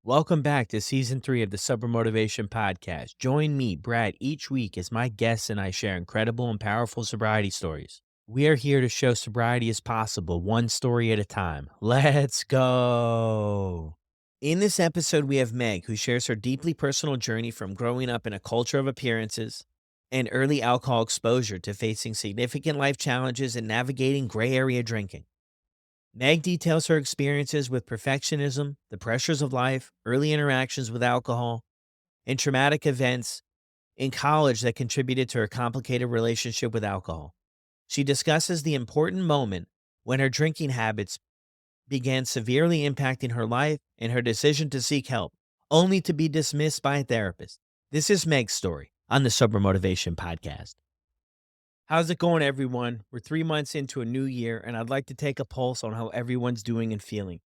Welcome back to season 3 of the Sober Motivation Podcast. Join me, Brad, each week as my guests and I share incredible and powerful sobriety stories. We are here to show sobriety is possible, one story at a time. Let's go. In this episode, we have Meg, who shares her deeply personal journey from growing up in a culture of appearances and early alcohol exposure to facing significant life challenges and navigating gray area drinking. Meg details her experiences with perfectionism, the pressures of life, early interactions with alcohol, and traumatic events in college that contributed to her complicated relationship with alcohol. She discusses the important moment when her drinking habits began severely impacting her life and her decision to seek help, only to be dismissed by a therapist. This is Meg's story on the Sober Motivation Podcast. How's it going, everyone? We're 3 months into a new year, and I'd like to take a pulse on how everyone's doing and feeling.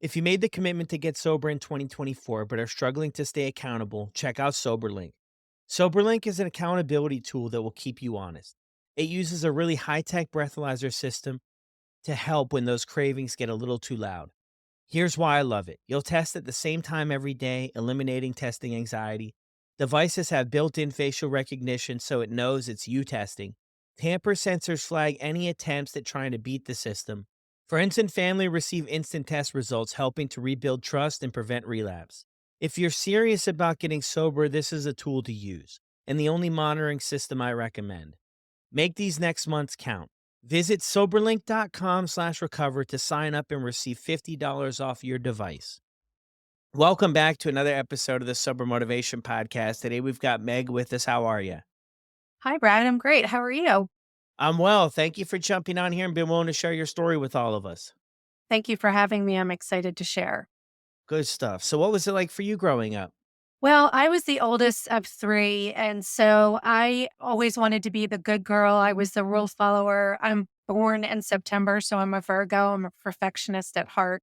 If you made the commitment to get sober in 2024 but are struggling to stay accountable, check out SoberLink. SoberLink is an accountability tool that will keep you honest. It uses a really high-tech breathalyzer system to help when those cravings get a little too loud. Here's why I love it. You'll test at the same time every day, eliminating testing anxiety. Devices have built-in facial recognition so it knows it's you testing. Tamper sensors flag any attempts at trying to beat the system. Friends and family receive instant test results, helping to rebuild trust and prevent relapse. If you're serious about getting sober, this is a tool to use, and the only monitoring system I recommend. Make these next months count. Visit soberlink.com/recover to sign up and receive $50 off your device. Welcome back to another episode of the Sober Motivation Podcast. Today we've got Meg with us. How are you? Hi, Brad. I'm great. How are you? I'm well. Thank you for jumping on here and being willing to share your story with all of us. Thank you for having me. I'm excited to share. Good stuff. So what was it like for you growing up? Well, I was the oldest of three, and so I always wanted to be the good girl. I was the rule follower. I'm born in September, so I'm a Virgo. I'm a perfectionist at heart.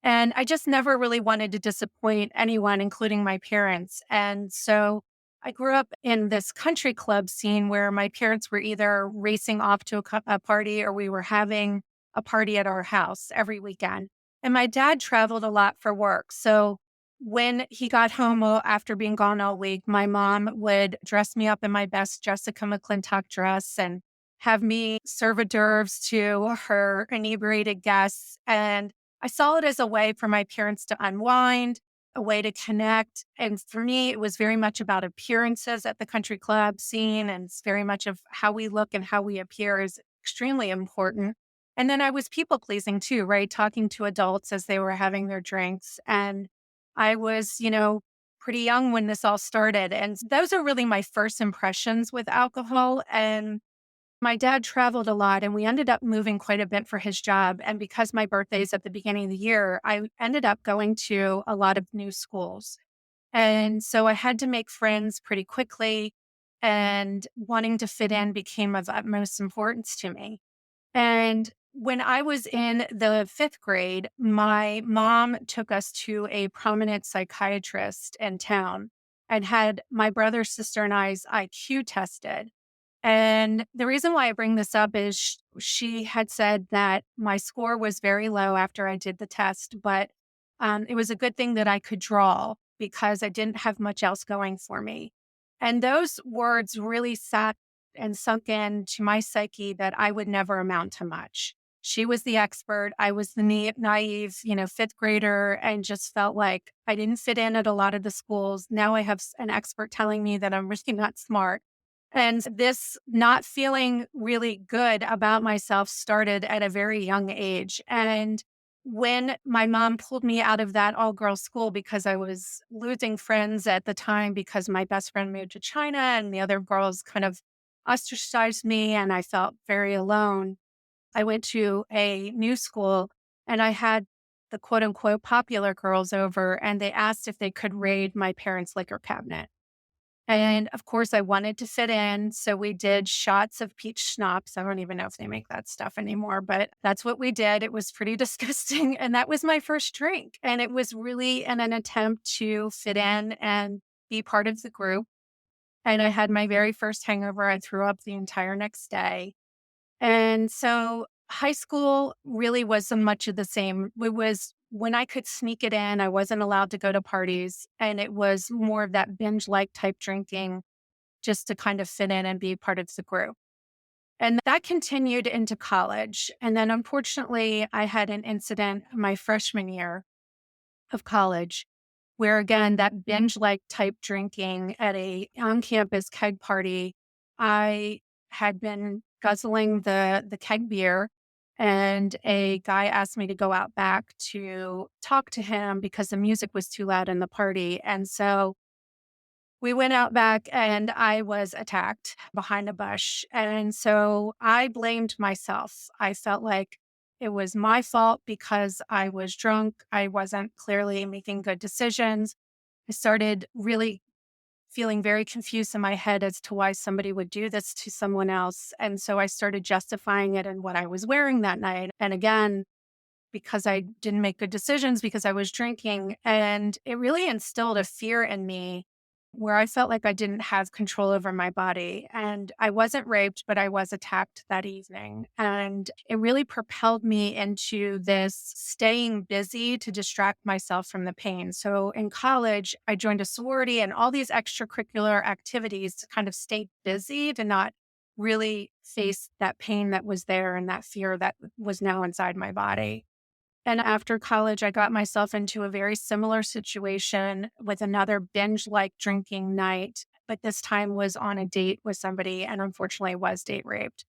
And I just never really wanted to disappoint anyone, including my parents. And so I grew up in this country club scene where my parents were either racing off to a party or we were having a party at our house every weekend. And my dad traveled a lot for work. So when he got home after being gone all week, my mom would dress me up in my best Jessica McClintock dress and have me serve hors d'oeuvres to her inebriated guests. And I saw it as a way for my parents to unwind, a way to connect. And for me, it was very much about appearances at the country club scene. And it's very much of how we look and how we appear is extremely important. And then I was people pleasing too, right? Talking to adults as they were having their drinks. And I was, pretty young when this all started. And those are really my first impressions with alcohol. And my dad traveled a lot and we ended up moving quite a bit for his job. And because my birthday is at the beginning of the year, I ended up going to a lot of new schools. And so I had to make friends pretty quickly, and wanting to fit in became of utmost importance to me. And when I was in the fifth grade, my mom took us to a prominent psychiatrist in town and had my brother, sister, and I's IQ tested. And the reason why I bring this up is she had said that my score was very low after I did the test, but it was a good thing that I could draw because I didn't have much else going for me. And those words really sat and sunk into my psyche that I would never amount to much. She was the expert. I was the naive, fifth grader, and just felt like I didn't fit in at a lot of the schools. Now I have an expert telling me that I'm really not smart. And this not feeling really good about myself started at a very young age. And when my mom pulled me out of that all girls school because I was losing friends at the time because my best friend moved to China and the other girls kind of ostracized me and I felt very alone, I went to a new school and I had the quote unquote popular girls over and they asked if they could raid my parents' liquor cabinet. And of course, I wanted to fit in. So we did shots of peach schnapps. I don't even know if they make that stuff anymore, but that's what we did. It was pretty disgusting. And that was my first drink. And it was really in an attempt to fit in and be part of the group. And I had my very first hangover. I threw up the entire next day. And so high school really wasn't much of the same. It was when I could sneak it in, I wasn't allowed to go to parties. And it was more of that binge like type drinking just to kind of fit in and be part of the group. And that continued into college. And then unfortunately, I had an incident my freshman year of college where, again, that binge like type drinking at a on campus keg party, I had been guzzling the keg beer. And a guy asked me to go out back to talk to him because the music was too loud in the party. And so we went out back and I was attacked behind a bush. And so I blamed myself. I felt like it was my fault because I was drunk. I wasn't clearly making good decisions. I started really feeling very confused in my head as to why somebody would do this to someone else. And so I started justifying it in what I was wearing that night. And again, because I didn't make good decisions because I was drinking. And it really instilled a fear in me where I felt like I didn't have control over my body. And I wasn't raped, but I was attacked that evening. And it really propelled me into this staying busy to distract myself from the pain. So in college, I joined a sorority and all these extracurricular activities to kind of stay busy, to not really face that pain that was there and that fear that was now inside my body. And after college, I got myself into a very similar situation with another binge like drinking night, but this time was on a date with somebody and unfortunately was date raped.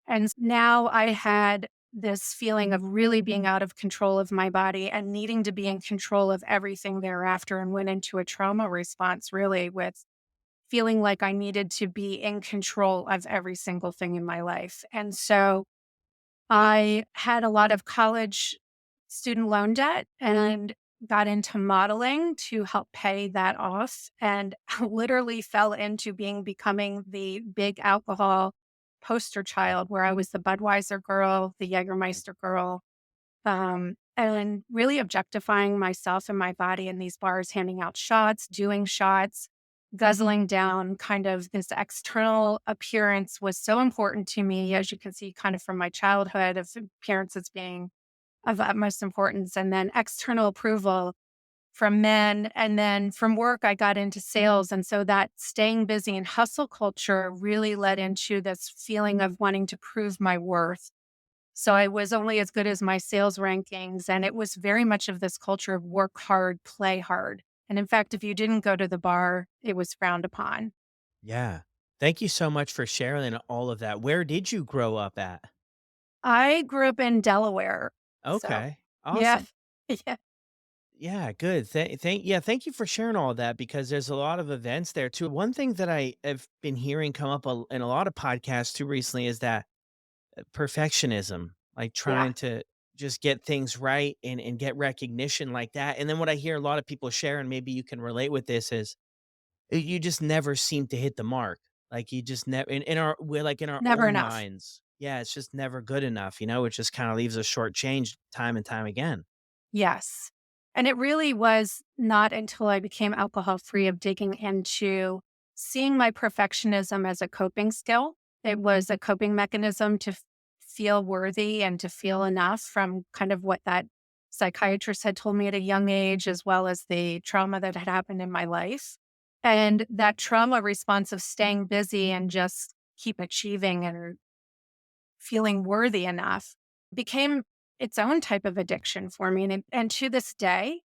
And now I had this feeling of really being out of control of my body and needing to be in control of everything thereafter, and went into a trauma response really with feeling like I needed to be in control of every single thing in my life. And so I had a lot of college student loan debt and got into modeling to help pay that off, and literally fell into becoming the big alcohol poster child where I was the Budweiser girl, the Jägermeister girl, and really objectifying myself and my body in these bars, handing out shots, doing shots, guzzling down. Kind of this external appearance was so important to me, as you can see, kind of from my childhood, of appearances being of utmost importance. And then external approval from men. And then from work, I got into sales. And so that staying busy and hustle culture really led into this feeling of wanting to prove my worth. So I was only as good as my sales rankings. And it was very much of this culture of work hard, play hard. And in fact, if you didn't go to the bar, it was frowned upon. Yeah. Thank you so much for sharing all of that. Where did you grow up at? I grew up in Delaware. So, Okay. yeah. Awesome. Yeah. Yeah, good. Thank you for sharing all of that because there's a lot of events there too. One thing that I have been hearing come up in a lot of podcasts too recently is that perfectionism, like Yeah. trying to just get things right and get recognition like that. And then what I hear a lot of people share, and maybe you can relate with this, is you just never seem to hit the mark. Like you just never in our we're like in our Never own enough. minds. Yeah, it's just never good enough, it just kind of leaves us shortchanged time and time again. Yes. And it really was not until I became alcohol free of digging into seeing my perfectionism as a coping skill. It was a coping mechanism to feel worthy and to feel enough from kind of what that psychiatrist had told me at a young age, as well as the trauma that had happened in my life. And that trauma response of staying busy and just keep achieving and feeling worthy enough became its own type of addiction for me. And to this day,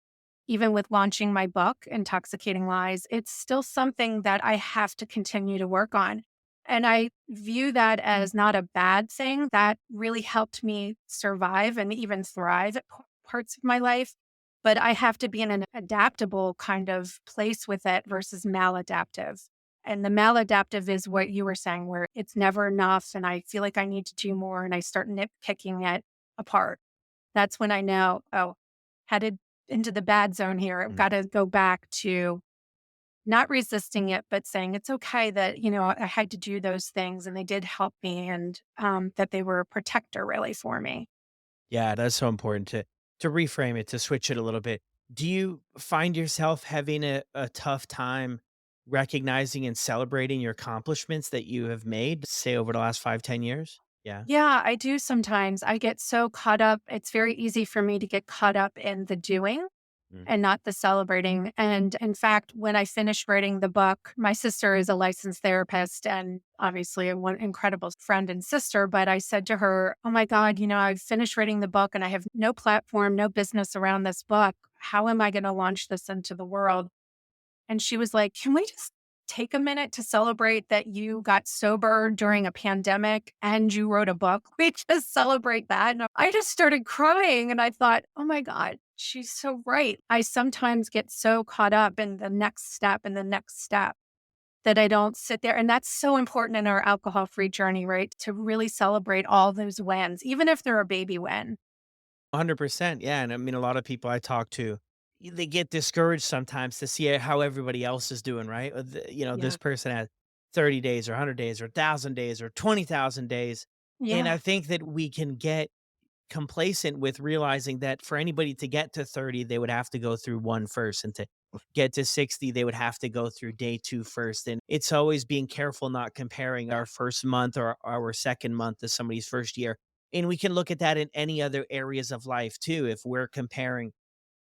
even with launching my book, Intoxicating Lies, it's still something that I have to continue to work on. And I view that as not a bad thing. That really helped me survive and even thrive at parts of my life. But I have to be in an adaptable kind of place with it versus maladaptive. And the maladaptive is what you were saying, where it's never enough and I feel like I need to do more and I start nitpicking it apart. That's when I know, oh, headed into the bad zone here. I've got to go back to not resisting it, but saying it's okay that, I had to do those things and they did help me, and that they were a protector really for me. Yeah, that's so important to reframe it, to switch it a little bit. Do you find yourself having a tough time recognizing and celebrating your accomplishments that you have made, say over the last 5, 10 years? Yeah. Yeah, I do sometimes. I get so caught up. It's very easy for me to get caught up in the doing Mm. and not the celebrating. And in fact, when I finished writing the book, my sister is a licensed therapist and obviously a one incredible friend and sister. But I said to her, "Oh my God, I've finished writing the book and I have no platform, no business around this book. How am I going to launch this into the world?" And she was like, "Can we just take a minute to celebrate that you got sober during a pandemic and you wrote a book? We just celebrate that." And I just started crying and I thought, oh my God, she's so right. I sometimes get so caught up in the next step and the next step that I don't sit there. And that's so important in our alcohol free journey, right? To really celebrate all those wins, even if they're a baby win. 100%. Yeah. And I mean, a lot of people I talk to, they get discouraged sometimes to see how everybody else is doing, right? This Yeah. person had 30 days or 100 days or 1,000 days or 20,000 days. And I Yeah. think that we can get complacent with realizing that for anybody to get to 30, they would have to go through one first, and to get to 60, they would have to go through day two first. And it's always being careful not comparing our first month or our second month to somebody's first year. And we can look at that in any other areas of life too. If we're comparing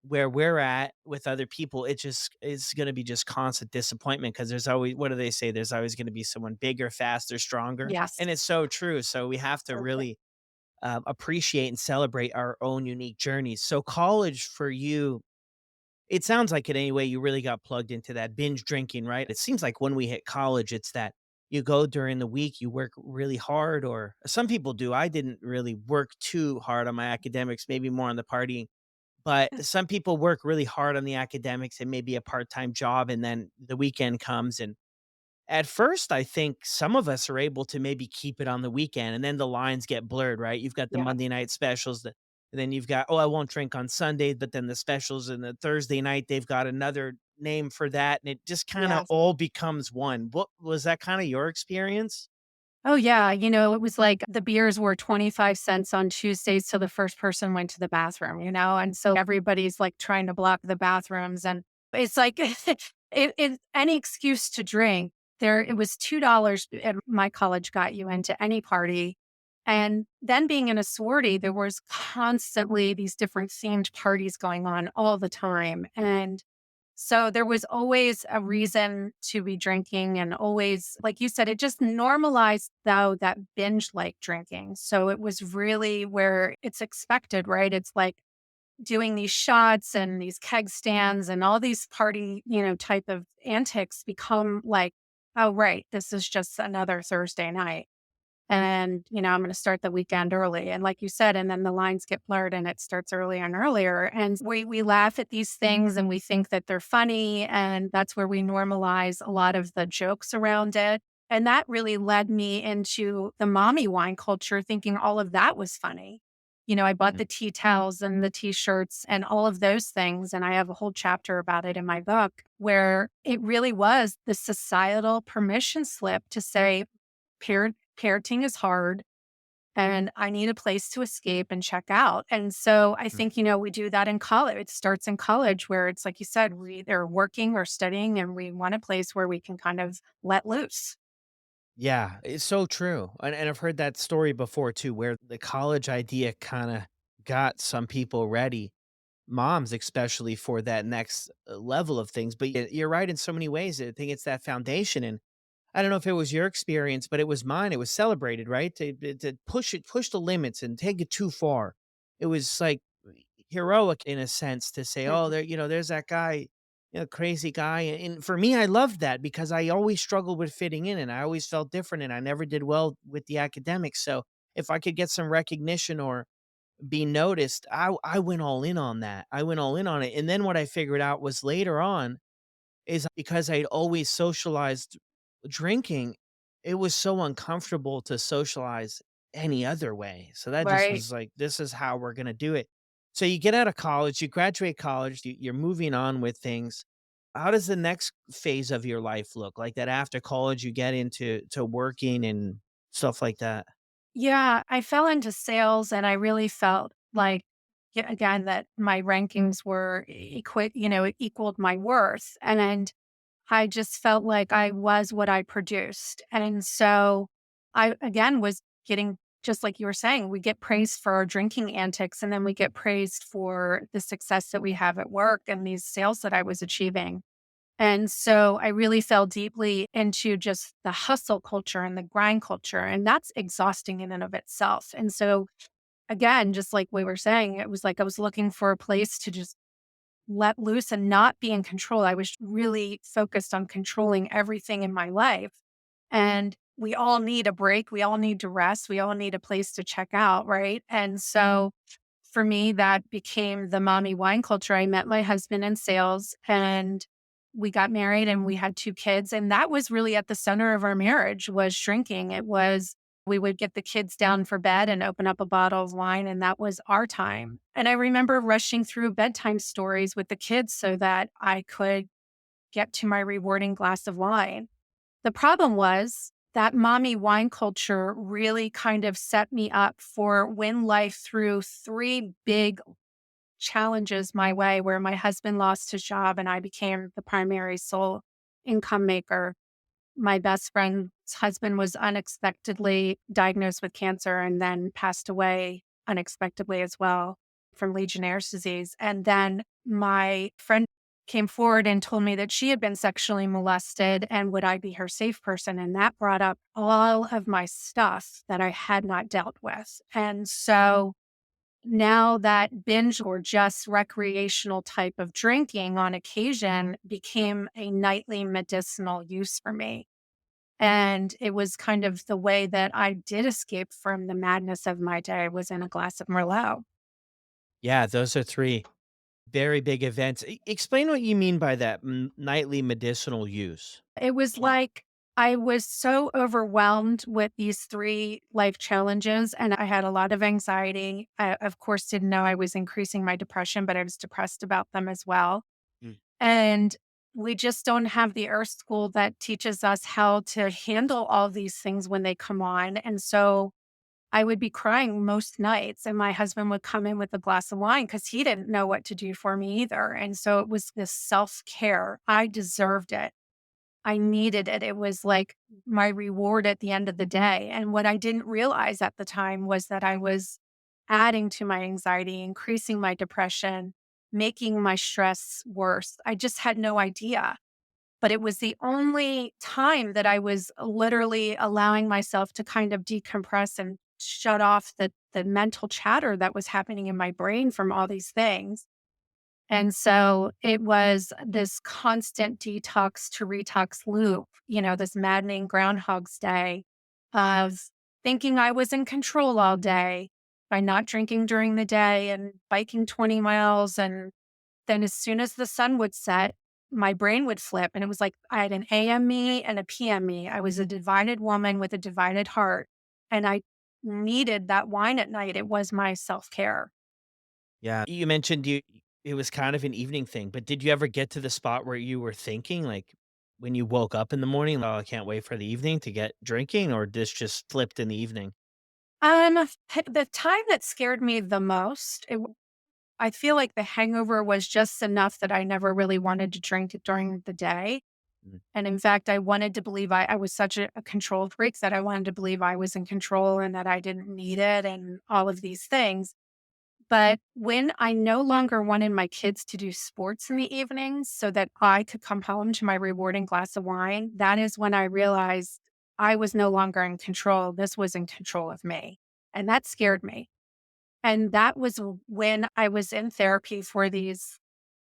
where we're at with other people, it just is going to be just constant disappointment, because there's always, what do they say? There's always going to be someone bigger, faster, stronger. Yes. And it's so true. So we have to So true. really appreciate and celebrate our own unique journeys. So, college for you, it sounds like it anyway, you really got plugged into that binge drinking, right? It seems like when we hit college, it's that you go during the week, you work really hard, or some people do. I didn't really work too hard on my academics, maybe more on the partying. But some people work really hard on the academics and maybe a part time job, and then the weekend comes. And at first, I think some of us are able to maybe keep it on the weekend, and then the lines get blurred, right? You've got the Yeah. Monday night specials, and then you've got, oh, I won't drink on Sunday, but then the specials and the Thursday night, they've got another name for that. And it just kind of Yes. all becomes one. What was that kind of your experience? Oh, yeah. It was like the beers were 25 cents on Tuesdays till the first person went to the bathroom. And so everybody's like trying to block the bathrooms. And it's like any excuse to drink. It was $2 at my college got you into any party. And then being in a sorority, there was constantly these different themed parties going on all the time. And so there was always a reason to be drinking and always, like you said, it just normalized though that binge like drinking. So it was really where it's expected, right? It's like doing these shots and these keg stands and all these party, type of antics become like, oh, right, this is just another Thursday night. And, I'm going to start the weekend early. And like you said, and then the lines get blurred and it starts earlier and earlier. And we laugh at these things and we think that they're funny. And that's where we normalize a lot of the jokes around it. And that really led me into the mommy wine culture, thinking all of that was funny. I bought Mm. the tea towels and the t shirts and all of those things. And I have a whole chapter about it in my book where it really was the societal permission slip to say, parenting is hard and I need a place to escape and check out. And so I Mm. think, we do that in college. It starts in college where it's like you said, we either working or studying and we want a place where we can kind of let loose. Yeah, it's so true. And I've heard that story before too, where the college idea kind of got some people ready, moms especially, for that next level of things. But you're right in so many ways. I think it's that foundation. And I don't know if it was your experience, but it was mine. It was celebrated, right? To push the limits and take it too far. It was like heroic in a sense to say, "Oh, Mhm. there's that guy, crazy guy." And for me, I loved that because I always struggled with fitting in, and I always felt different, and I never did well with the academics. So if I could get some recognition or be noticed, I went all in on that. I went all in on it, and then what I figured out was later on is because I'd always socialized drinking, it was so uncomfortable to socialize any other way. So that just Right. was like, this is how we're gonna do it. So you get out of college, you graduate college, you're moving on with things. How does the next phase of your life look? Like that after college, you get into working and stuff like that? Yeah, I fell into sales and I really felt like, yeah, again, that my rankings were it equaled my worth. And I just felt like I was what I produced. And so I, again, was getting just like you were saying, we get praised for our drinking antics and then we get praised for the success that we have at work and these sales that I was achieving. And so I really fell deeply into just the hustle culture and the grind culture. And that's exhausting in and of itself. And so, again, just like we were saying, it was like I was looking for a place to just let loose and not be in control. I was really focused on controlling everything in my life. And we all need a break. We all need to rest. We all need a place to check out. Right. And so for me, that became the mommy wine culture. I met my husband in sales and we got married and we had 2 kids. And that was really at the center of our marriage was drinking. It was we would get the kids down for bed and open up a bottle of wine, and that was our time. And I remember rushing through bedtime stories with the kids so that I could get to my rewarding glass of wine. The problem was that mommy wine culture really kind of set me up for when life threw 3 big challenges my way, where my husband lost his job and I became the primary sole income maker. My best friend's husband was unexpectedly diagnosed with cancer and then passed away unexpectedly as well from Legionnaire's disease. And then my friend came forward and told me that she had been sexually molested and would I be her safe person? And that brought up all of my stuff that I had not dealt with. And so now that binge or just recreational type of drinking on occasion became a nightly medicinal use for me. And it was kind of the way that I did escape from the madness of my day was in a glass of Merlot. Yeah, those are 3 very big events. Explain what you mean by that nightly medicinal use. It was like I was so overwhelmed with these 3 life challenges, and I had a lot of anxiety. I, of course, didn't know I was increasing my depression, but I was depressed about them as well. Mm. And we just don't have the earth school that teaches us how to handle all these things when they come on. And so I would be crying most nights, and my husband would come in with a glass of wine because he didn't know what to do for me either. And so it was this self care. I deserved it. I needed it. It was like my reward at the end of the day. And what I didn't realize at the time was that I was adding to my anxiety, increasing my depression, making my stress worse. I just had no idea. But it was the only time that I was literally allowing myself to kind of decompress and shut off the mental chatter that was happening in my brain from all these things. And so it was this constant detox to retox loop, this maddening Groundhog's Day of thinking I was in control all day by not drinking during the day and biking 20 miles. And then as soon as the sun would set, my brain would flip. And it was like I had an AM me and a PM me. I was a divided woman with a divided heart. And I needed that wine at night. It was my self care. Yeah, you mentioned it was kind of an evening thing, but did you ever get to the spot where you were thinking, like, when you woke up in the morning, "Oh, I can't wait for the evening to get drinking," or this just flipped in the evening? The time that scared me the most, I feel like the hangover was just enough that I never really wanted to drink it during the day. Mm. And in fact, I wanted to believe I was such a control freak that I wanted to believe I was in control and that I didn't need it and all of these things. But when I no longer wanted my kids to do sports in the evenings so that I could come home to my rewarding glass of wine, that is when I realized I was no longer in control. This was in control of me. And that scared me. And that was when I was in therapy for these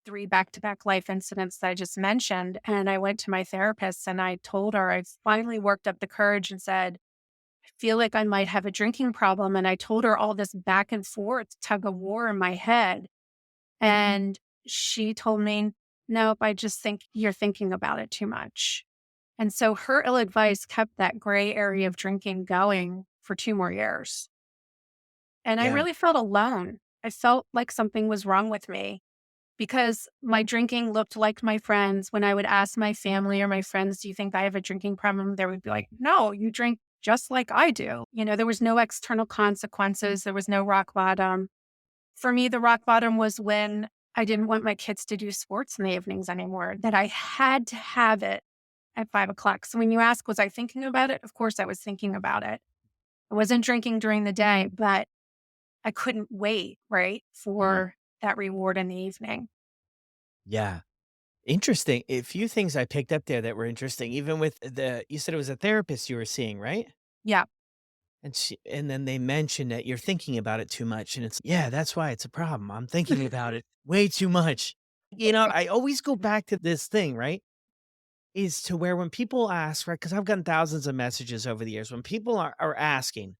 3 back-to-back life incidents that I just mentioned. And I went to my therapist and I told her, I finally worked up the courage and said, I feel like I might have a drinking problem. And I told her all this back and forth tug of war in my head. And she told me, nope, I just think you're thinking about it too much. And so her ill advice kept that gray area of drinking going for 2 more years. And I Yeah. really felt alone. I felt like something was wrong with me because my drinking looked like my friends. When I would ask my family or my friends, do you think I have a drinking problem? They would be like, no, you drink just like I do. There was no external consequences. There was no rock bottom. For me, the rock bottom was when I didn't want my kids to do sports in the evenings anymore, that I had to have it at 5 o'clock. So when you ask, was I thinking about it? Of course I was thinking about it. I wasn't drinking during the day, but I couldn't wait, right, Mm, for that reward in the evening. yeah. Interesting. A few things I picked up there that were interesting, even with you said it was a therapist you were seeing, right? Yeah, And then they mentioned that you're thinking about it too much, and it's, "Yeah, that's why it's a problem. I'm thinking about it way too much." I always go back to this thing, right? Is to where when people ask, right? Because 'cause I've gotten thousands of messages over the years, when people are asking,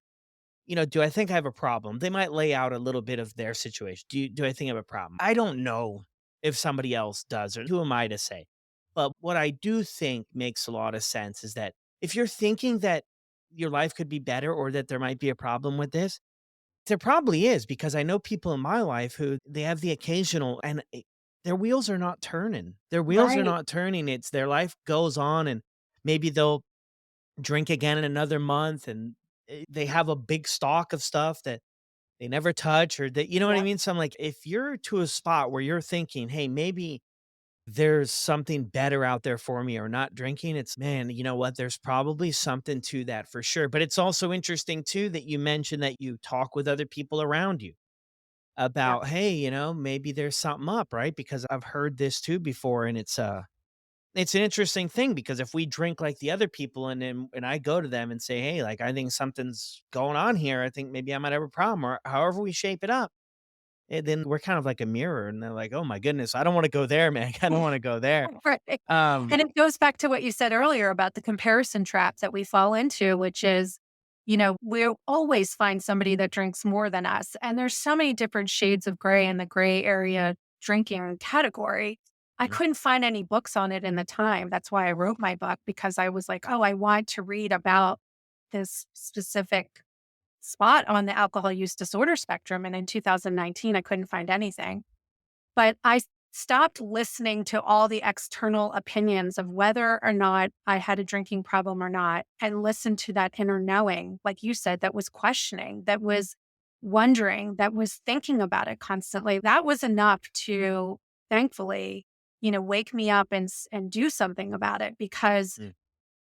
"Do I think I have a problem?" They might lay out a little bit of their situation. Do I think I have a problem? I don't know if somebody else does, or who am I to say? But what I do think makes a lot of sense is that if you're thinking that your life could be better or that there might be a problem with this, there probably is, because I know people in my life who they have the occasional, and their wheels are not turning. Their wheels are right. not turning. It's their life goes on, and maybe they'll drink again in another month, and they have a big stock of stuff that they never touch, or that, you know what I Yeah, mean? So I'm like, if you're to a spot where you're thinking, "Hey, maybe there's something better out there for me or not drinking," it's, man, you know what? There's probably something to that for sure. But it's also interesting too that you mentioned that you talk with other people around you yeah, about, hey, maybe there's something up, right? Because I've heard this too before, and it's an interesting thing, because if we drink like the other people, and I go to them and say, "Hey, like, I think something's going on here. I think maybe I might have a problem," or however we shape it up, and then we're kind of like a mirror, and they're like, "Oh my goodness, I don't want to go there, man. I don't want to go there." right. Um, And it goes back to what you said earlier about the comparison trap that we fall into, which is, we'll always find somebody that drinks more than us. And there's so many different shades of gray in the gray area drinking category. I mm, couldn't find any books on it in the time. That's why I wrote my book, because I was like, oh, I want to read about this specific spot on the alcohol use disorder spectrum. And in 2019, I couldn't find anything. But stopped listening to all the external opinions of whether or not I had a drinking problem or not, and listened to that inner knowing, like you said, that was questioning, that was wondering, that was thinking about it constantly. That was enough to, thankfully, wake me up and do something about it. Because mm,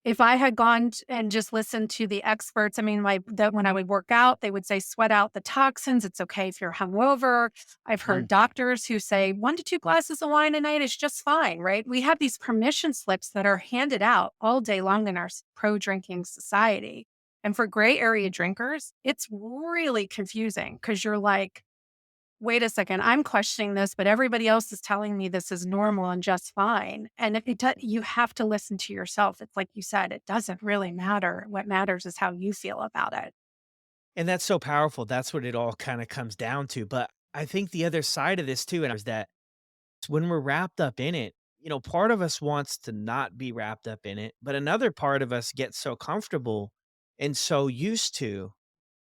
if I had gone and just listened to the experts, I mean, that when I would work out, they would say, sweat out the toxins. It's okay if you're hungover. I've heard mm. doctors who say 1 to 2 glasses of wine a night is just fine, right? We have these permission slips that are handed out all day long in our pro drinking society. And for gray area drinkers, it's really confusing, because you're like, wait a second, I'm questioning this, but everybody else is telling me this is normal and just fine. And if you have to listen to yourself. It's like you said, it doesn't really matter. What matters is how you feel about it. And that's so powerful. That's what it all kind of comes down to. But I think the other side of this too, and is that when we're wrapped up in it, part of us wants to not be wrapped up in it, but another part of us gets so comfortable and so used to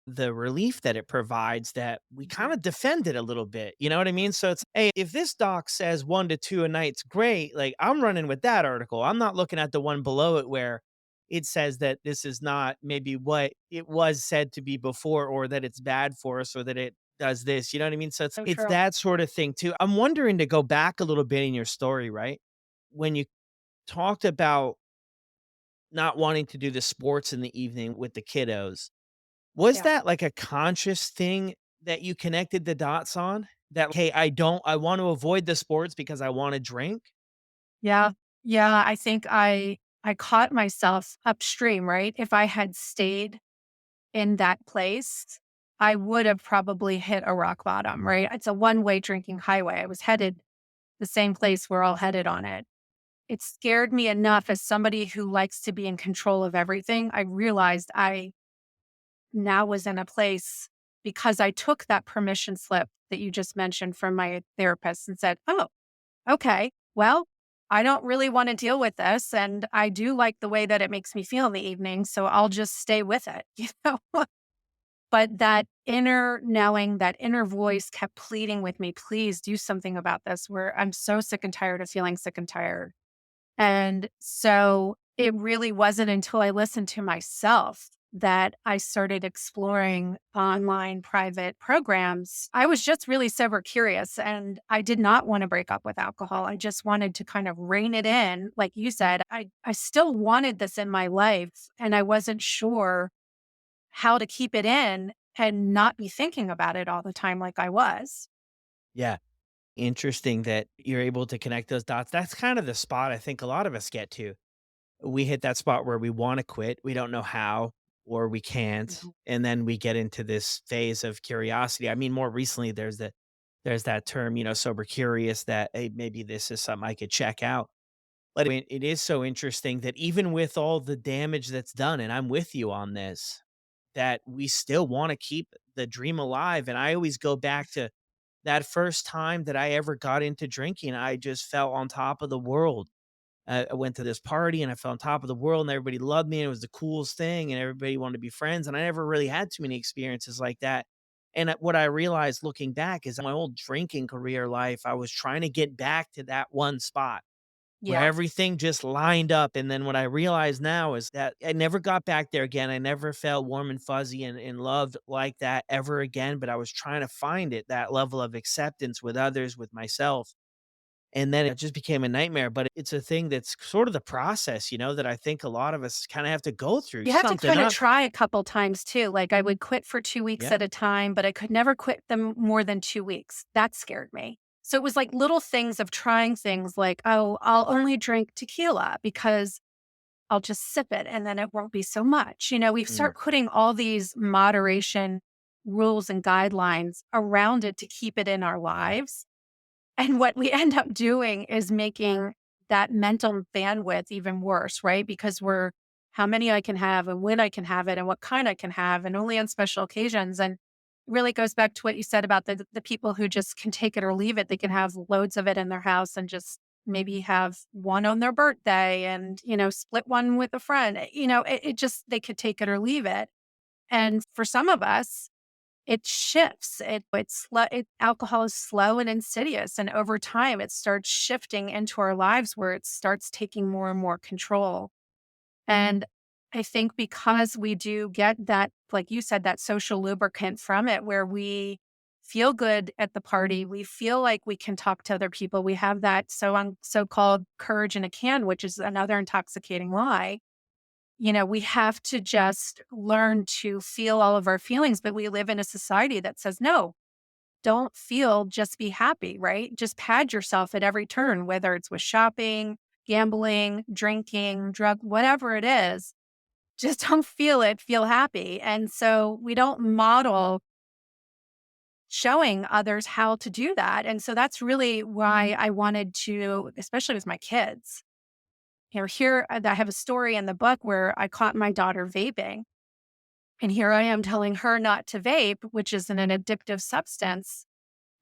the relief that it provides that we Mhm. kind of defend it a little bit. You know what I mean? So it's, hey, if this doc says 1 to 2 a night's great, like, I'm running with that article. I'm not looking at the one below it where it says that this is not maybe what it was said to be before, or that it's bad for us, or that it does this. You know what I mean? So it's So it's true. that sort of thing too. I'm wondering, to go back a little bit in your story, right? When you talked about not wanting to do the sports in the evening with the kiddos, was Yeah. that like a conscious thing that you connected the dots on? That, "Hey, I want to avoid the sports because I wanna drink?" Yeah. Yeah. I think I caught myself upstream, right? If I had stayed in that place, I would have probably hit a rock bottom, right? It's a one-way drinking highway. I was headed the same place we're all headed on it. It scared me enough, as somebody who likes to be in control of everything. I realized I now was in a place, because I took that permission slip that you just mentioned from my therapist and said, oh, okay, well, I don't really want to deal with this. And I do like the way that it makes me feel in the evening. So I'll just stay with it, But that inner knowing, that inner voice kept pleading with me, please do something about this. Where I'm so sick and tired of feeling sick and tired. And so it really wasn't until I listened to myself that I started exploring online private programs. I was just really sober curious, and I did not want to break up with alcohol. I just wanted to kind of rein it in. Like you said, I still wanted this in my life, and I wasn't sure how to keep it in and not be thinking about it all the time like I was. Yeah. Interesting that you're able to connect those dots. That's kind of the spot I think a lot of us get to. We hit that spot where we wanna quit, we don't know how or we can't, Mhm. and then we get into this phase of curiosity. I mean, more recently, there's that term, sober curious that, "Hey, maybe this is something I could check out." But I mean, it is so interesting that even with all the damage that's done, and I'm with you on this, that we still wanna keep the dream alive, and I always go back to that first time that I ever got into drinking, I just felt on top of the world. I went to this party and I felt on top of the world and everybody loved me and it was the coolest thing and everybody wanted to be friends. And I never really had too many experiences like that. And what I realized looking back is my old drinking career life, I was trying to get back to that one spot where Yeah. everything just lined up. And then what I realize now is that I never got back there again. I never felt warm and fuzzy and loved like that ever again. But I was trying to find it, that level of acceptance with others, with myself. And then it just became a nightmare, but it's a thing that's sort of the process, that I think a lot of us kinda have to go through You have to something kinda up. try a couple times too, like, I would quit for 2 weeks Yeah. at a time, but I could never quit them more than 2 weeks. That scared me. So it was like little things of trying things like, "Oh, I'll only drink tequila because I'll just sip it and then it won't be so much." We Mm. start putting all these moderation rules and guidelines around it to keep it in our lives. And what we end up doing is making that mental bandwidth even worse, right? Because we're how many I can have and when I can have it and what kind I can have and only on special occasions. And it really goes back to what you said about the people who just can take it or leave it. They can have loads of it in their house and just maybe have one on their birthday and, split one with a friend. It just, they could take it or leave it. And for some of us, it shifts. Alcohol is slow and insidious, and over time, it starts shifting into our lives where it starts taking more and more control. And I think because we do get that, like you said, that social lubricant from it, where we feel good at the party, we feel like we can talk to other people. We have that so-called courage in a can, which is another intoxicating lie. We have to just learn to feel all of our feelings, but we live in a society that says, no, don't feel, just be happy, right? Just pad yourself at every turn, whether it's with shopping, gambling, drinking, drug, whatever it is. Just don't feel it, feel happy. And so we don't model showing others how to do that. And so that's really why I wanted to, especially with my kids. I have a story in the book where I caught my daughter vaping. And here I am telling her not to vape, which is an addictive substance.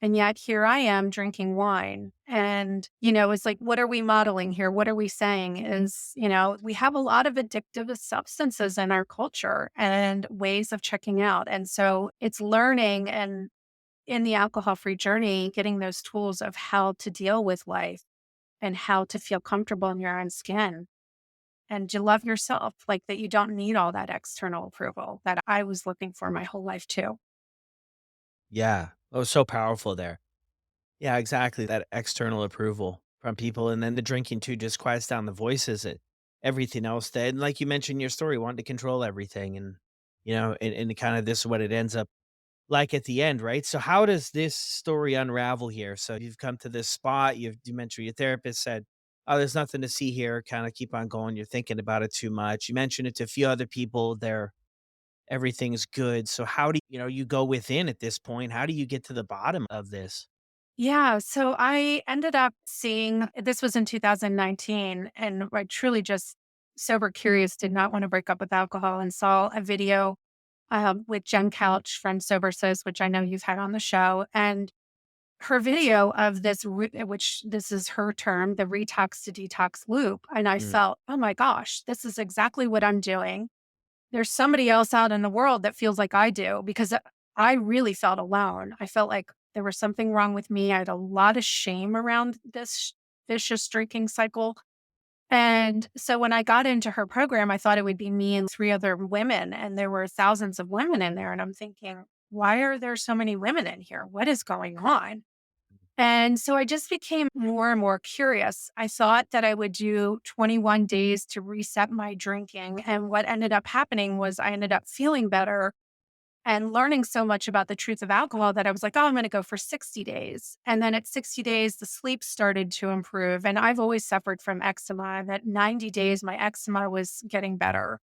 And yet here I am drinking wine. And, it's like, what are we modeling here? What are we saying is, we have a lot of addictive substances in our culture and ways of checking out. And so it's learning and in the alcohol free journey, getting those tools of how to deal with life and how to feel comfortable in your own skin and to love yourself, like that you don't need all that external approval that I was looking for my whole life too. Yeah. Oh, so powerful there. Yeah, exactly, that external approval from people, and then the drinking too just quiets down the voices, everything else that and like you mentioned in your story, wanting to control everything and kinda this is what it ends up like at the end, right? So how does this story unravel here? So you've come to this spot, you mentioned your therapist said, "Oh, there's nothing to see here, kinda keep on going, you're thinking about it too much." You mentioned it to a few other people, everything's good. So how do you go within at this point? How do you get to the bottom of this? Yeah. So I ended up seeing this was in 2019, and I truly just sober curious, did not want to break up with alcohol, and saw a video with Jen Couch from Sober Sis, which I know you've had on the show. And her video of which this is her term, the retox to detox loop. And I Mm. felt, oh my gosh, this is exactly what I'm doing. There's somebody else out in the world that feels like I do because I really felt alone. I felt like there was something wrong with me. I had a lot of shame around this vicious drinking cycle. And so when I got into her program, I thought it would be me and three other women, and there were thousands of women in there. And I'm thinking, why are there so many women in here? What is going on? And so I just became more and more curious. I thought that I would do 21 days to reset my drinking. And what ended up happening was I ended up feeling better and learning so much about the truth of alcohol that I was like, oh, I'm going to go for 60 days. And then at 60 days, the sleep started to improve. And I've always suffered from eczema. And at 90 days, my eczema was getting better.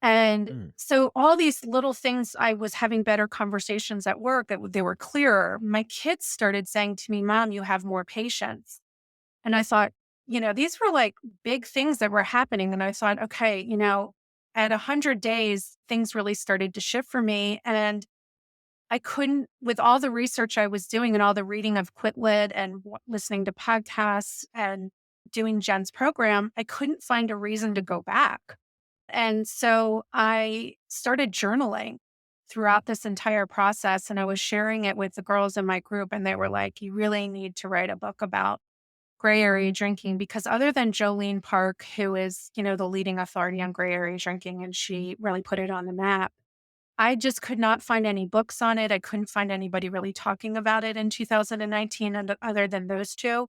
And Mm, so all these little things, I was having better conversations at work. They were clearer. My kids started saying to me, Mom, you have more patience. And I thought, these were like big things that were happening. And I thought, okay, at 100 days, things really started to shift for me. And I couldn't, with all the research I was doing and all the reading of Quit Lit and listening to podcasts and doing Jen's program, I couldn't find a reason to go back. And so I started journaling throughout this entire process. And I was sharing it with the girls in my group. And they were like, you really need to write a book about gray area drinking because other than Jolene Park, who is, the leading authority on gray area drinking, and she really put it on the map, I just could not find any books on it. I couldn't find anybody really talking about it in 2019 and other than those two.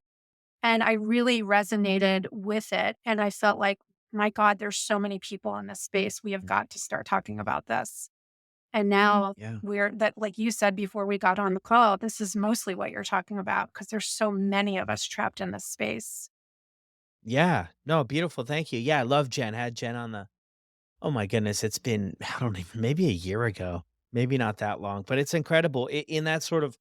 And I really resonated with it. And I felt like, my God, there's so many people in this space. We have mm, got to start talking about this. And now yeah. we're that, like you said before we got on the call, this is mostly what you're talking about because there's so many of us trapped in this space. Yeah. No, beautiful. Thank you. Yeah, I love Jen. Had Jen on the oh my goodness, it's been I don't even maybe a year ago, maybe not that long, but it's incredible in that sort of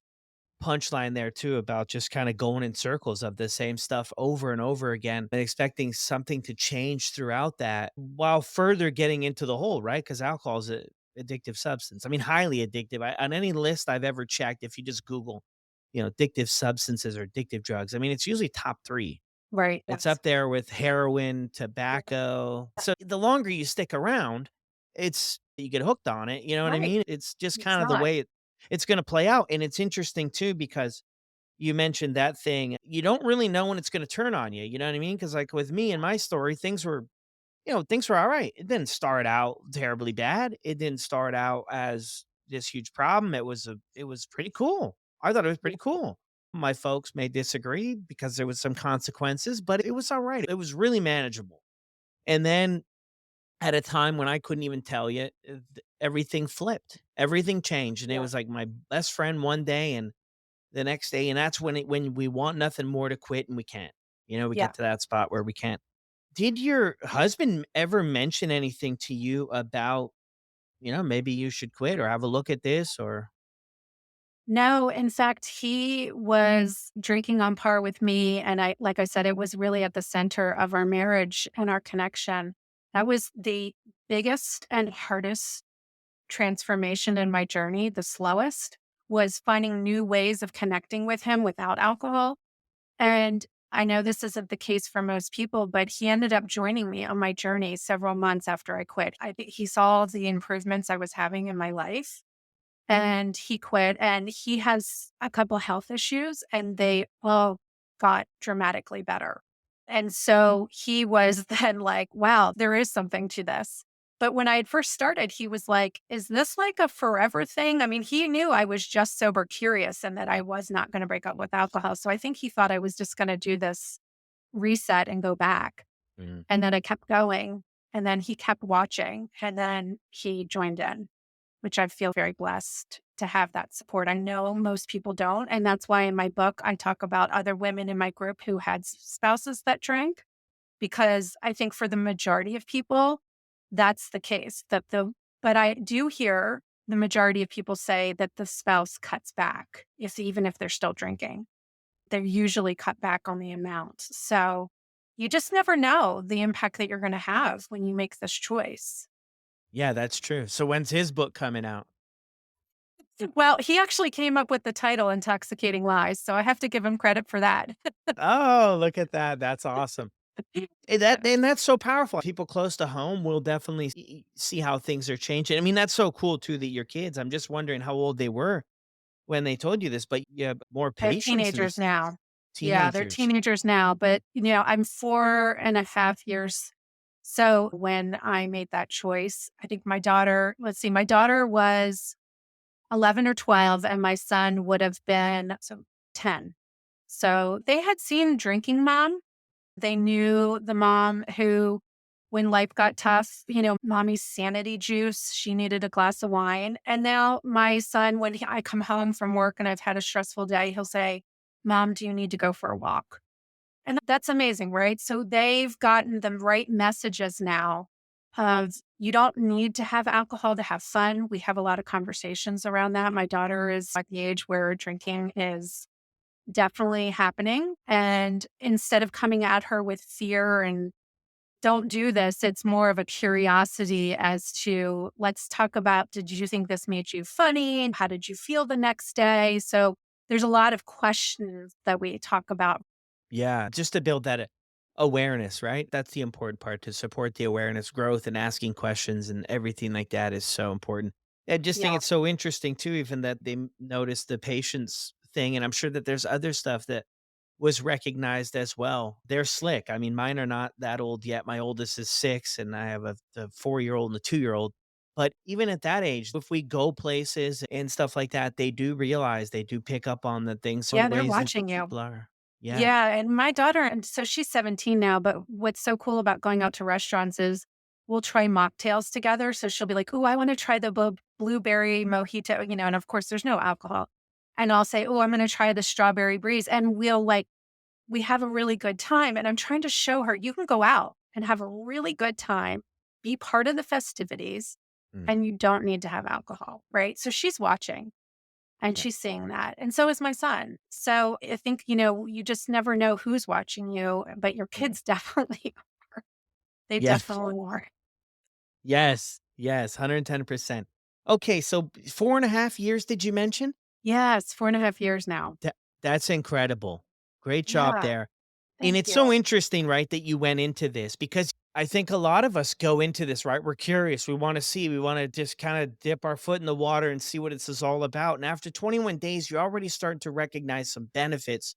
punchline there too about just kind of going in circles of the same stuff over and over again and expecting something to change throughout that while further getting into the hole, right? Because alcohol is a addictive substance. I mean, highly addictive. On any list I've ever checked, if you just Google, addictive substances or addictive drugs, I mean, it's usually top three. Right. It's Yes. up there with heroin, tobacco. So the longer you stick around, it's you get hooked on it, you know what I Right. mean? It's just It's kind of the not. way it's gonna play out, and it's interesting too because you mentioned that thing. You don't really know when it's gonna turn on you, you know what I mean? Because like, with me and my story, things were alright. It didn't start out terribly bad. It didn't start out as this huge problem. It was pretty cool. I thought it was pretty cool. My folks may disagree because there was some consequences, but it was alright. It was really manageable. And then at a time when I couldn't even tell you, everything flipped. Everything changed, and it Yeah. was like my best friend one day and the next day, and that's when we want nothing more to quit and we can't. We Yeah. get to that spot where we can't. Did your husband ever mention anything to you about, maybe you should quit or have a look at this or No, in fact, he was drinking on par with me. And like I said, it was really at the center of our marriage and our connection. That was the biggest and hardest transformation in my journey, the slowest, was finding new ways of connecting with him without alcohol. And I know this isn't the case for most people, but he ended up joining me on my journey several months after I quit. I think he saw the improvements I was having in my life and he quit. And he has a couple health issues and they all got dramatically better. And so he was then like, wow, there is something to this. But when I had first started, he was like, is this like a forever thing? I mean, he knew I was just sober curious and that I was not going to break up with alcohol. So I think he thought I was just going to do this reset and go back. mm. And then I kept going. And then he kept watching. And then he joined in, which I feel very blessed to have that support. I know most people don't. And that's why in my book, I talk about other women in my group who had spouses that drank, because I think for the majority of people, that's the case. But I do hear the majority of people say that the spouse cuts back, even if they're still drinking. They usually cut back on the amount. So you just never know the impact that you're going to have when you make this choice. Yeah, that's true. So when's his book coming out? Well, he actually came up with the title Intoxicating Lies, so I have to give him credit for that. Oh, look at that. That's awesome. That's so powerful. People close to home will definitely see how things are changing. I mean, that's so cool too that your kids. I'm just wondering how old they were when they told you this, but you have more They're patience and teenagers these now. Yeah, they're teenagers. teenagers now, but, I'm 4.5 years. So when I made that choice, I think my daughter was 11 or 12 and my son would have been, so 10. So they had seen drinking mom. They knew the mom who, when life got tough, mommy's sanity juice, she needed a glass of wine. And now my son, when I come home from work and I've had a stressful day, he'll say, Mom, do you need to go for a walk? And that's amazing, right? So they've gotten the right messages now of you don't need to have alcohol to have fun. We have a lot of conversations around that. My daughter is at the age where drinking is definitely happening. And instead of coming at her with fear and don't do this, it's more of a curiosity as to let's talk about, did you think this made you funny? And how did you feel the next day? So there's a lot of questions that we talk about. Yeah, just to build that awareness, right? That's the important part, to support the awareness growth, and asking questions and everything like that is so important. I just think Yeah. it's so interesting too, even that they noticed the patience thing. And I'm sure that there's other stuff that was recognized as well. They're slick. I mean, mine are not that old yet. My oldest is 6, and I have a 4-year-old and a 2-year-old. But even at that age, if we go places and stuff like that, they do realize, they do pick up on the things, Yeah, different they're ways that watching you. people are. Yeah. Yeah, and my daughter, and so she's 17 now, but what's so cool about going out to restaurants is we'll try mocktails together. So she'll be like, "Oh, I want to try the blueberry mojito," and of course there's no alcohol. And I'll say, "Oh, I'm going to try the strawberry breeze." And we have a really good time. And I'm trying to show her you can go out and have a really good time, be part of the festivities, Mm, and you don't need to have alcohol, right? So she's watching. And yeah. she's seeing that, and so is my son. So I think, you just never know who's watching you, but your Mm. kids definitely are. They Yeah. definitely are. Yes. Yes. 110%. Okay. So 4.5 years, did you mention? Yes, 4.5 years now. That's incredible. Great job Yeah, there. And thank it's you. so interesting, right, that you went into this, because I think a lot of us go into this, right? We're curious. We want to see, we want to just kind of dip our foot in the water and see what this is all about. And after 21 days, you're already starting to recognize some benefits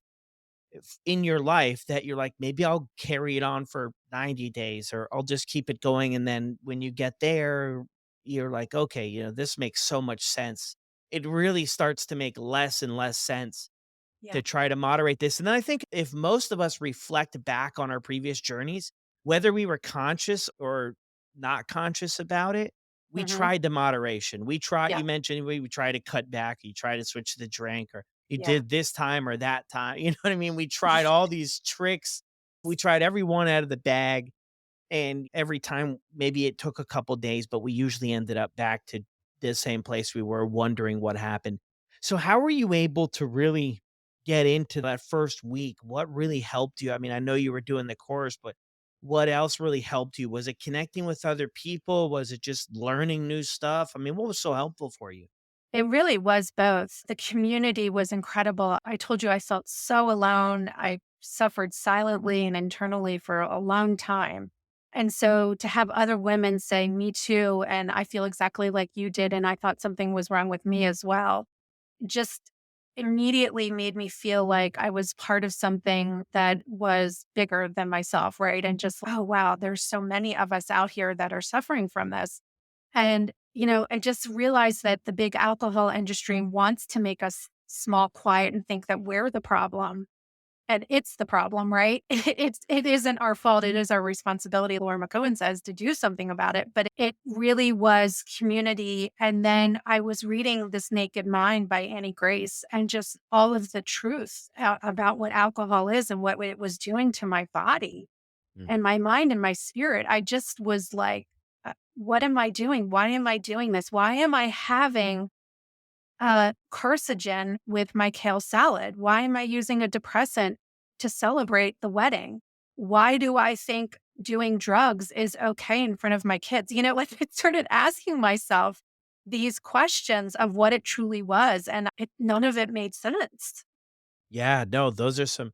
in your life that you're like, maybe I'll carry it on for 90 days, or I'll just keep it going. And then when you get there, you're like, okay, this makes so much sense. It really starts to make less and less sense Yeah. to try to moderate this. And then I think if most of us reflect back on our previous journeys, whether we were conscious or not conscious about it, we Mhm. tried the moderation. We tried, Yeah, you mentioned we try to cut back, you try to switch to the drink, or you yeah. did this time or that time. You know what I mean? We tried all these tricks. We tried every one out of the bag. And every time, maybe it took a couple days, but we usually ended up back to the same place we were, wondering what happened. So how were you able to really get into that first week? What really helped you? I mean, I know you were doing the course, but what else really helped you? Was it connecting with other people? Was it just learning new stuff? I mean, what was so helpful for you? It really was both. The community was incredible. I told you I felt so alone. I suffered silently and internally for a long time. And so to have other women say, "Me too," and I feel exactly like you did, and I thought something was wrong with me as well, just immediately made me feel like I was part of something that was bigger than myself, right? And just, oh, wow, there's so many of us out here that are suffering from this. And, I just realized that the big alcohol industry wants to make us small, quiet, and think that we're the problem. And it's the problem, right? It isn't our fault. It is our responsibility, Laura McCohen says, to do something about it. But it really was community. And then I was reading This Naked Mind by Annie Grace, and just all of the truth about what alcohol is and what it was doing to my body Mm, and my mind and my spirit. I just was like, what am I doing? Why am I doing this? Why am I having quercetin with my kale salad? Why am I using a depressant to celebrate the wedding? Why do I think doing drugs is okay in front of my kids? Like I started asking myself these questions of what it truly was, and none of it made sense. yeah, no, those are some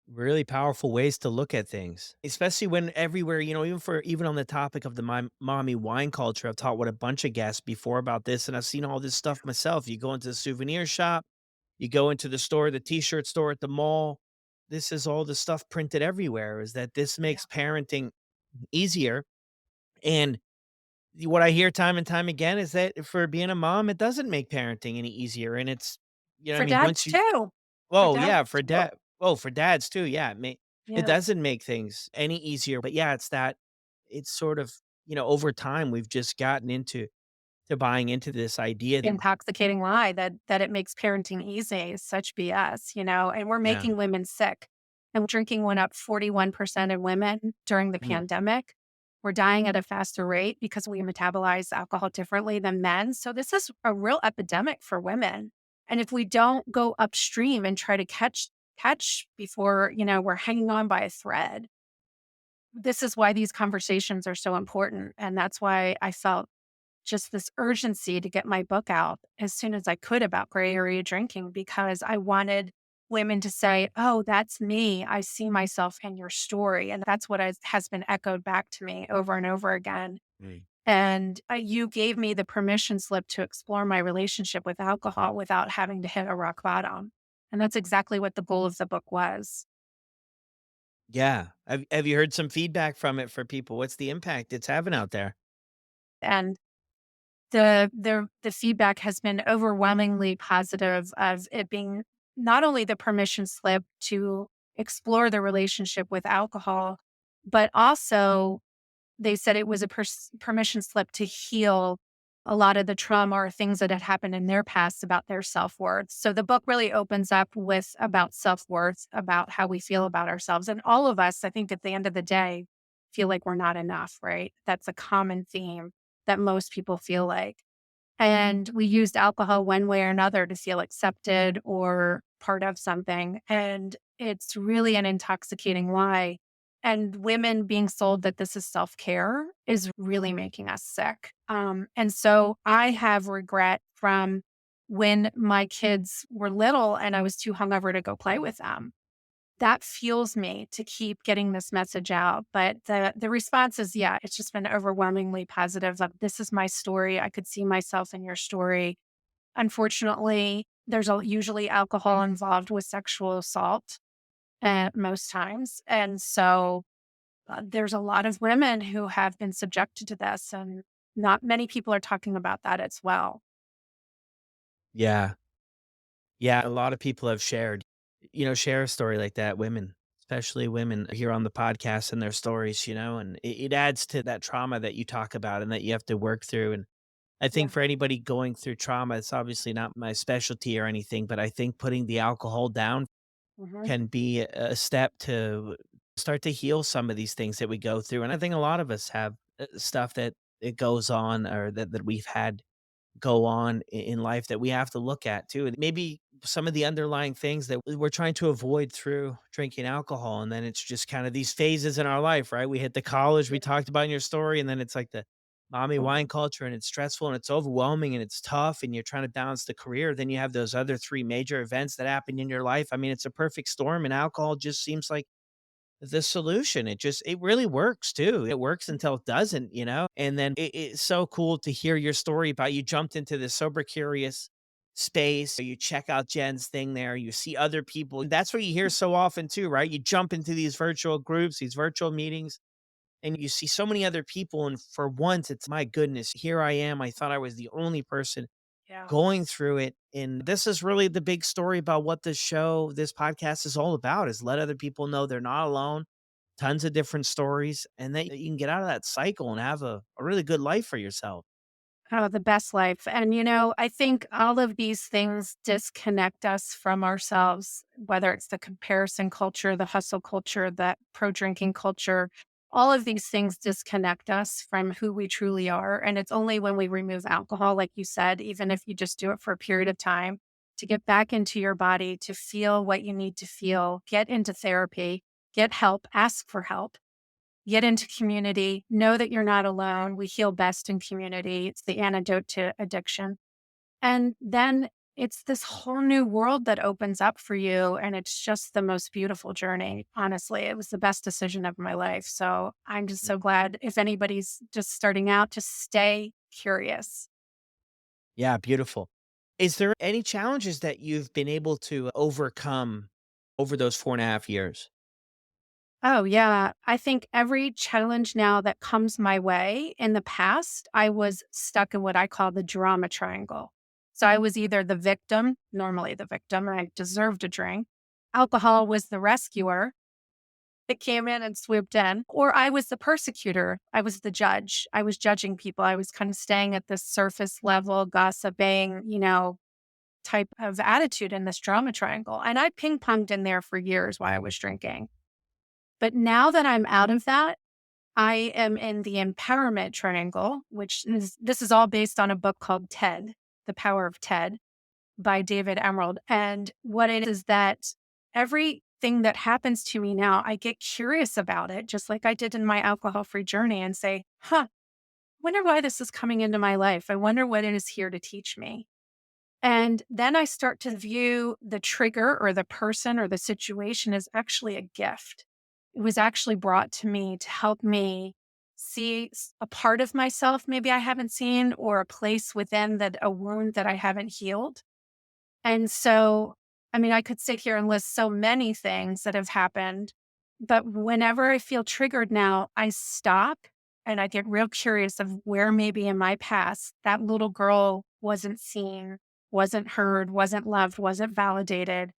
really powerful ways to look at things, especially when everywhere, even on the topic of the mommy wine culture, I've taught with a bunch of guests before about this, and I've seen all this stuff myself. You go into the souvenir shop, you go into the store, the t-shirt store at the mall. This is all the stuff printed everywhere, is that this Yeah. makes parenting easier. And what I hear time and time again is that for being a mom, it doesn't make parenting any easier. And it's, I For mean, once dads you, too. For Well, dads yeah, for too. dad well, for dads too, yeah, it Yeah. doesn't make things any easier, but yeah, it's sort of, over time, we've just gotten into to buying into this idea that Intoxicating lie that it makes parenting easy is such BS, and we're yeah, making women sick. And drinking went up 41% in women during the mm, pandemic. We're dying at a faster rate because we metabolize alcohol differently than men. So this is a real epidemic for women. And if we don't go upstream and try to catch before, we're hanging on by a thread, this is why these conversations are so important. And that's why I felt just this urgency to get my book out as soon as I could about gray area drinking because I wanted women to say, "Oh, that's me. I see myself in your story." And that's what has been echoed back to me over and over again. mm. And you gave me the permission slip to explore my relationship with alcohol without having to hit a rock bottom. And that's exactly what the goal of the book was. Yeah. Have you heard some feedback from it for people? What's the impact it's having out there? And the feedback has been overwhelmingly positive of it being not only the permission slip to explore the relationship with alcohol, but also they said it was a permission slip to heal a lot of the trauma or things that had happened in their past about their self-worth. So the book really opens up with about self-worth, about how we feel about ourselves. And all of us, I think at the end of the day, feel like we're not enough, right? That's a common theme that most people feel like. And we used alcohol one way or another to feel accepted or part of something. And it's really an intoxicating lie. And women being sold that this is self care is really making us sick. And so I have regret from when my kids were little and I was too hungover to go play with them. That fuels me to keep getting this message out. But the response is, yeah, it's just been overwhelmingly positive. Like, this is my story. I could see myself in your story. Unfortunately, there's usually alcohol involved with sexual assault at most times. And so there's a lot of women who have been subjected to this, and not many people are talking about that as well. Yeah. Yeah, a lot of people have shared, share a story like that, women, especially women here on the podcast and their stories, and it adds to that trauma that you talk about and that you have to work through. And I Yeah. think for anybody going through trauma, it's obviously not my specialty or anything, but I think putting the alcohol down Hmm. can be a step to start to heal some of these things that we go through. And I think a lot of us have stuff that it goes on or that we've had go on in life that we have to look at too. And maybe some of the underlying things that we're trying to avoid through drinking alcohol. And then it's just kind of these phases in our life, right? We hit the college we talked about in your story, and then it's like the mommy wine culture, and it's stressful and it's overwhelming and it's tough, and you're trying to balance the career. Then you have those other three major events that happen in your life. I mean, it's a perfect storm, and alcohol just seems like the solution. It really works too. It works until it doesn't, And then it's so cool to hear your story about you jumped into this sober curious space. You check out Jen's thing there, you see other people. That's what you hear so often too, right? You jump into these virtual groups, these virtual meetings, and you see so many other people. And for once, it's my goodness, here I am. I thought I was the only person Yeah. going through it. And this is really the big story about what this podcast is all about, is let other people know they're not alone. Tons of different stories, and that you can get out of that cycle and have a really good life for yourself. Oh, the best life. And, I think all of these things disconnect us from ourselves, whether it's the comparison culture, the hustle culture, the pro drinking culture. All of these things disconnect us from who we truly are. And it's only when we remove alcohol, like you said, even if you just do it for a period of time, to get back into your body, to feel what you need to feel, get into therapy, get help, ask for help, get into community, know that you're not alone. We heal best in community. It's the antidote to addiction. And then it's this whole new world that opens up for you. And it's just the most beautiful journey. Honestly, it was the best decision of my life. So I'm just Mm. so glad if anybody's just starting out, just stay curious. Yeah, beautiful. Is there any challenges that you've been able to overcome over those 4.5 years? Oh, yeah. I think every challenge now that comes my way in the past, I was stuck in what I call the drama triangle. So I was either the victim, normally the victim, and I deserved a drink. Alcohol was the rescuer that came in and swooped in, or I was the persecutor. I was the judge. I was judging people. I was kind of staying at this surface level, gossiping, type of attitude in this drama triangle. And I ping ponged in there for years while I was drinking. But now that I'm out of that, I am in the empowerment triangle, which is this is all based on a book called TED, The Power of TED by David Emerald. And what it is that everything that happens to me now, I get curious about it, just like I did in my alcohol free journey and say, wonder why this is coming into my life. I wonder what it is here to teach me. And then I start to view the trigger or the person or the situation as actually a gift. It was actually brought to me to help me see a part of myself maybe I haven't seen, or a place within that, a wound that I haven't healed. And so, I mean, I could sit here and list so many things that have happened, but whenever I feel triggered now, I stop and I get real curious of where maybe in my past that little girl wasn't seen, wasn't heard, wasn't loved, wasn't validated.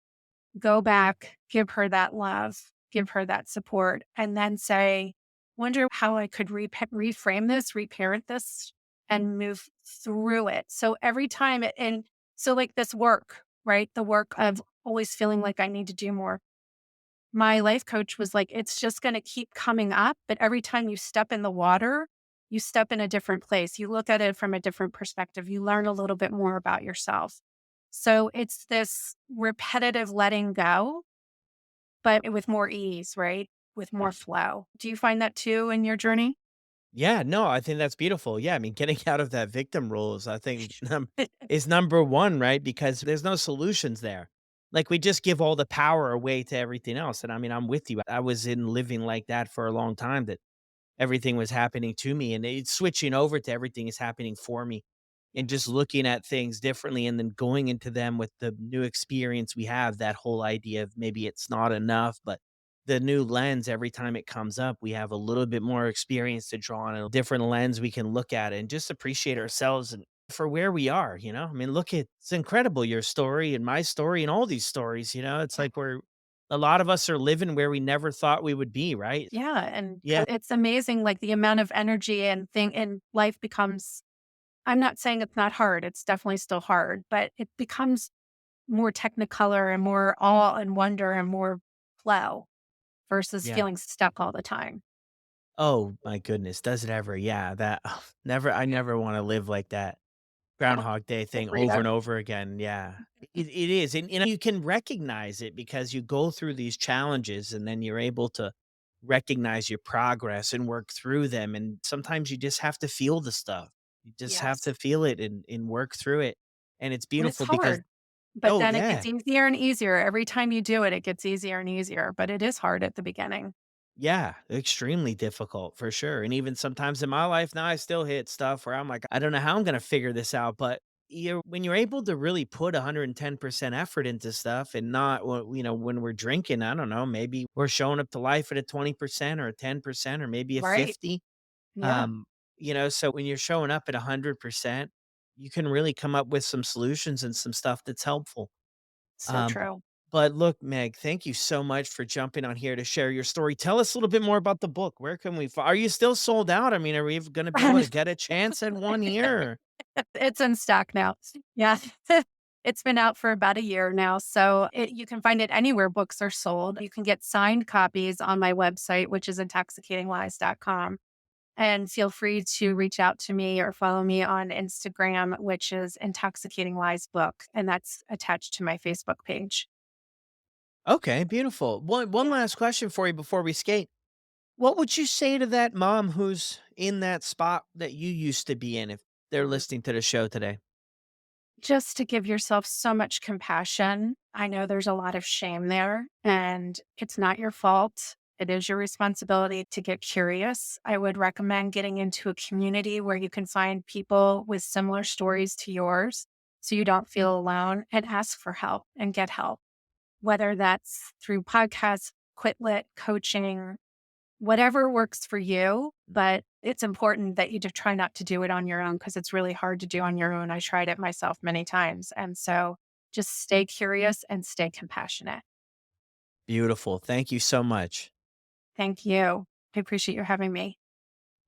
Go back, give her that love, give her that support, and then say, wonder how I could reframe this, reparent this, and move through it. So every time and so like this work, right? The work of always feeling like I need to do more. My life coach was like, it's just going to keep coming up. But every time you step in the water, you step in a different place. You look at it from a different perspective. You learn a little bit more about yourself. So it's this repetitive letting go, but with more ease, right? With more flow. Do you find that too in your journey? Yeah, no, I think that's beautiful. Yeah, I mean, getting out of that victim roles, I think, is number one, right? Because there's no solutions there. Like we just give all the power away to everything else. And I mean, I'm with you. I was in living like that for a long time. That everything was happening to me, and it's switching over to everything is happening for me, and just looking at things differently, and then going into them with the new experience we have, that whole idea of maybe it's not enough, but the new lens, every time it comes up, we have a little bit more experience to draw on, a different lens we can look at and just appreciate ourselves and for where we are, you know? I mean, look at it's incredible your story and my story and all these stories, you know? It's like we're a lot of us are living where we never thought we would be, right? Yeah, and Yeah. it's amazing, like, the amount of energy and thing and life becomes. I'm not saying it's not hard, it's definitely still hard, but it becomes more technicolor and more awe and wonder and more flow versus Yeah. feeling stuck all the time. Oh my goodness, does it ever? Yeah, that never I never wanna live like that Groundhog Day Good thing for you. over and over again, yeah. It is, and, you can recognize it because you go through these challenges, and then you're able to recognize your progress and work through them, and sometimes you just have to feel the stuff. You just have Yes, to feel it and work through it, and it's but it's beautiful because hard. But oh, then it yeah. gets easier and easier. Every time you do it, it gets easier and easier, but it is hard at the beginning. Yeah, extremely difficult for sure. And even sometimes in my life now, I still hit stuff where I'm like, I don't know how I'm going to figure this out. But when you're able to really put 110% effort into stuff and not, when we're drinking, I don't know, maybe we're showing up to life at a 20% or a 10% or maybe a Right. 50. Yeah. Um, so when you're showing up at 100%, you can really come up with some solutions and some stuff that's helpful. So Um, true. but look, Meg, thank you so much for jumping on here to share your story. Tell us a little bit more about the book. Where can are you still sold out? I mean, are we going to be able to get a chance at one here? It's in stock now. Yeah. It's been out for about a year now, so you can find it anywhere books are sold. You can get signed copies on my website, which is intoxicatingwise.com. And feel free to reach out to me or follow me on Instagram, which is Intoxicating Lies Book, and that's attached to my Facebook page. Okay, beautiful. One Yeah. last question for you before we skate. What would you say to that mom who's in that spot that you used to be in if they're listening to the show today? Just to give yourself so much compassion. I know there's a lot of shame there, and it's not your fault. It is your responsibility to get curious. I would recommend getting into a community where you can find people with similar stories to yours so you don't feel alone, and ask for help and get help, whether that's through podcasts, Quitlet, coaching, whatever works for you. But it's important that you try not to do it on your own because it's really hard to do on your own. I tried it myself many times. And so just stay curious and stay compassionate. Beautiful. Thank you so much. Thank you. I appreciate you having me.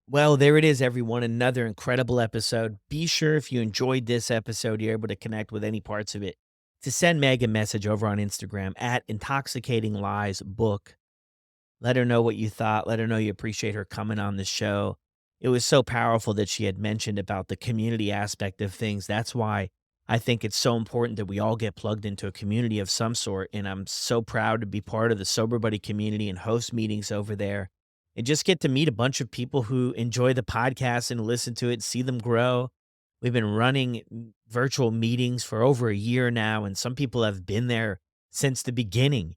Well, there it is, everyone. Another incredible episode. Be sure if you enjoyed this episode, you're able to connect with any parts of it, to send Meg a message over on Instagram at Intoxicating Lies Book. Let her know what you thought. Let her know you appreciate her coming on the show. It was so powerful that she had mentioned about the community aspect of things. That's why I think it's so important that we all get plugged into a community of some sort. And I'm so proud to be part of the Sober Buddy community and host meetings over there and just get to meet a bunch of people who enjoy the podcast and listen to it, see them grow. We've been running virtual meetings for over a year now, and some people have been there since the beginning,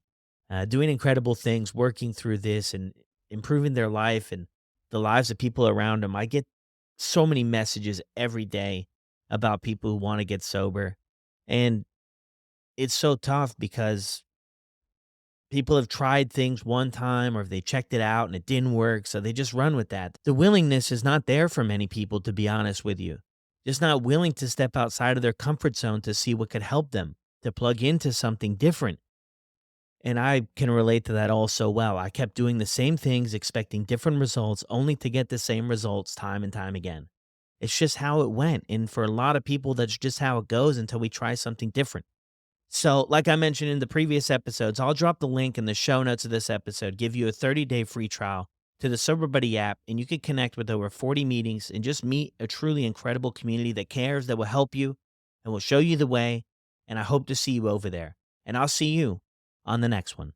doing incredible things, working through this and improving their life and the lives of people around them. I get so many messages every day about people who want to get sober. And it's so tough because people have tried things one time or they checked it out and it didn't work. So they just run with that. The willingness is not there for many people, to be honest with you. Just not willing to step outside of their comfort zone to see what could help them, to plug into something different. And I can relate to that all so well. I kept doing the same things, expecting different results, only to get the same results time and time again. It's just how it went. And for a lot of people, that's just how it goes until we try something different. So, like I mentioned in the previous episodes, I'll drop the link in the show notes of this episode, give you a 30-day free trial to the Sober Buddy app, and you can connect with over 40 meetings and just meet a truly incredible community that cares, that will help you, and will show you the way. And I hope to see you over there. And I'll see you on the next one.